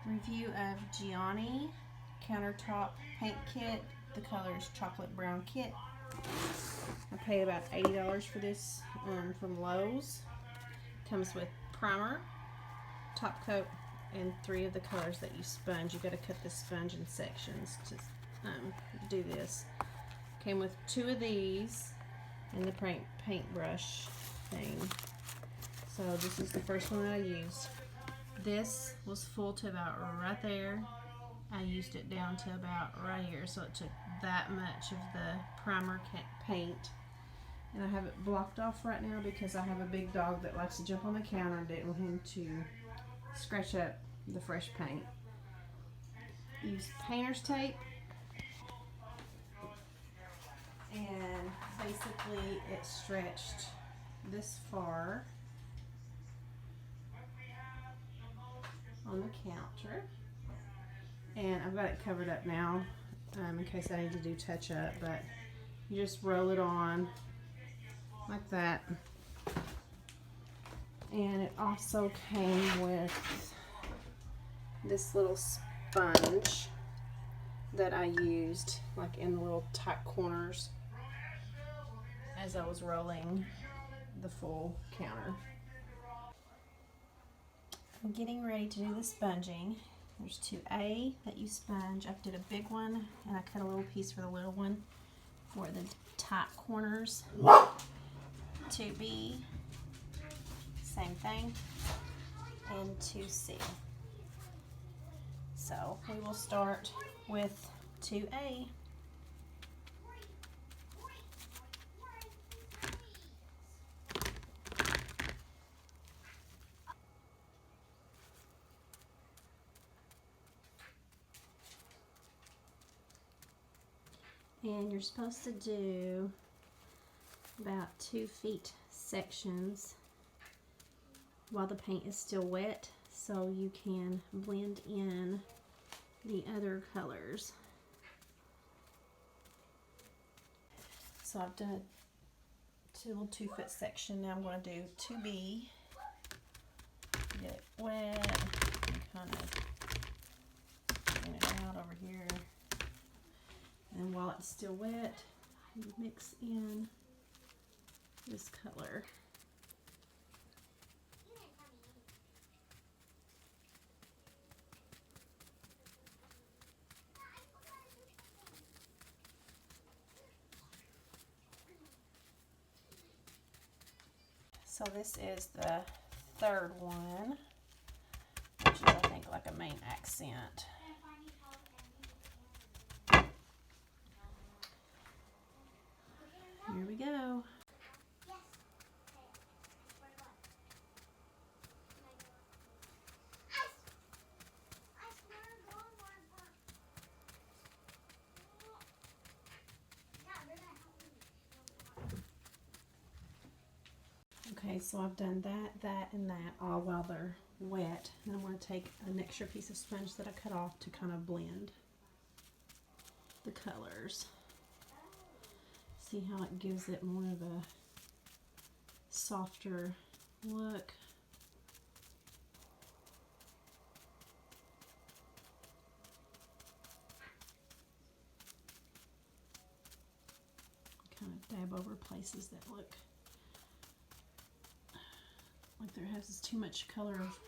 Review of Giani Countertop Paint Kit. The color is Chocolate Brown Kit. I paid about $80 for this from Lowe's. Comes with primer, top coat, and 3 of the colors that you sponge. You got to cut the sponge in sections to do this. Came with 2 of these and the paintbrush thing. So this is the first one that I used. This was full to about right there. I used it down to about right here, so it took that much of the primer paint. And I have it blocked off right now because I have a big dog that likes to jump on the counter and didn't want him to scratch up the fresh paint. Use painter's tape, and basically it stretched this far on the counter, and I've got it covered up now in case I need to do touch up, but you just roll it on like that. And it also came with this little sponge that I used like in the little tight corners as I was rolling the full counter. I'm getting ready to do the sponging. There's 2A that you sponge. I did a big one and I cut a little piece for the little one for the tight corners. 2B, same thing, and 2C. So we will start with 2A. And you're supposed to do about 2 feet sections while the paint is still wet, so you can blend in the other colors. So I've done a little 2 foot section. Now I'm going to do 2B. Get it wet and kind of clean it out over here. And while it's still wet, you mix in this color. So this is the 3rd one, which is I think like a main accent. Here we go. Okay, so I've done that, and that all while they're wet. And I'm going to take an extra piece of sponge that I cut off to kind of blend the colors. See how it gives it more of a softer look. Kind of dab over places that look like there has too much color of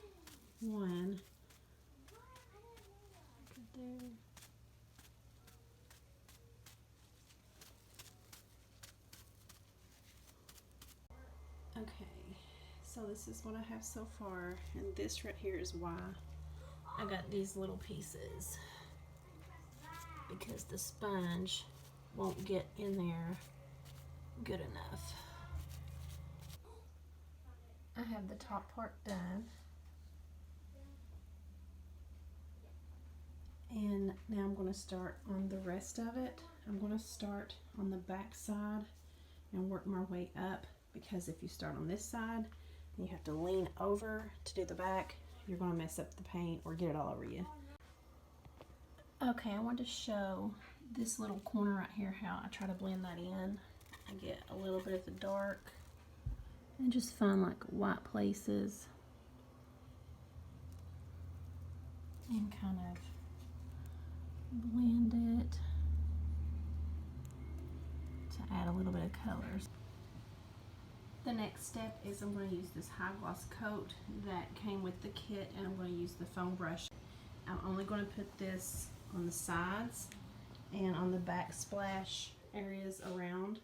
one. Good there. Okay, so this is what I have so far, and this right here is why I got these little pieces, because the sponge won't get in there good enough. I have the top part done, and now I'm going to start on the rest of it. I'm going to start on the back side and work my way up, because if you start on this side and you have to lean over to do the back, you're going to mess up the paint or get it all over you. Okay, I want to show this little corner right here how I try to blend that in. I get a little bit of the dark and just find like white places and kind of blend it to add a little bit of colors. The next step is I'm going to use this high gloss coat that came with the kit, and I'm going to use the foam brush. I'm only going to put this on the sides and on the backsplash areas around,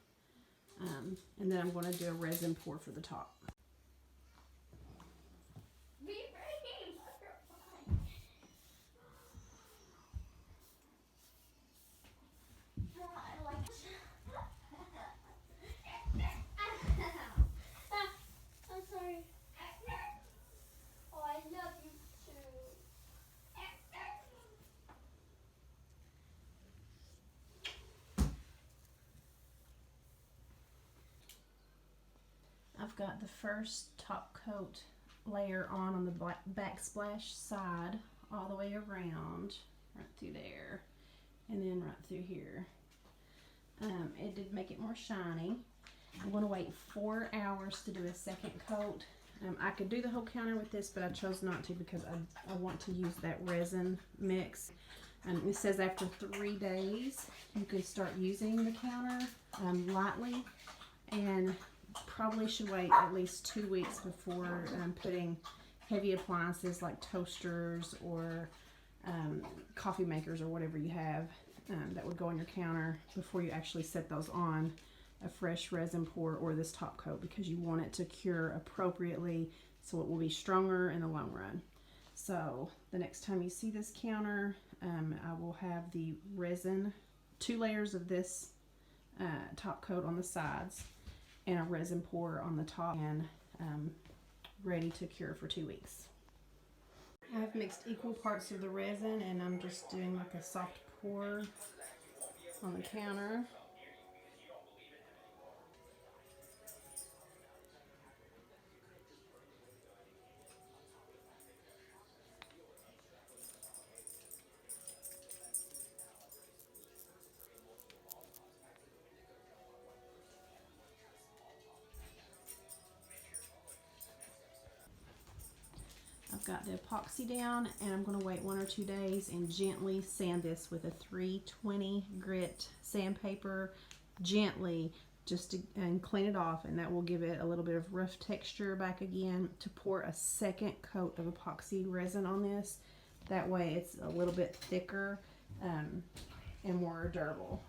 and then I'm going to do a resin pour for the top. I've got the first top coat layer on the backsplash side all the way around, right through there, and then right through here. It did make it more shiny. I'm going to wait 4 hours to do a second coat. I could do the whole counter with this, but I chose not to because I want to use that resin mix. It says after 3 days you can start using the counter lightly, and probably should wait at least 2 weeks before putting heavy appliances like toasters or coffee makers or whatever you have that would go on your counter before you actually set those on a fresh resin pour or this top coat, because you want it to cure appropriately so it will be stronger in the long run. So the next time you see this counter, I will have the resin, 2 layers of this top coat on the sides and a resin pour on the top, and ready to cure for 2 weeks. I've mixed equal parts of the resin, and I'm just doing like a soft pour on the counter. I've got the epoxy down, and I'm going to wait 1 or 2 days and gently sand this with a 320 grit sandpaper, gently, just to, and clean it off, and that will give it a little bit of rough texture back again, to pour a second coat of epoxy resin on this. That way it's a little bit thicker and more durable.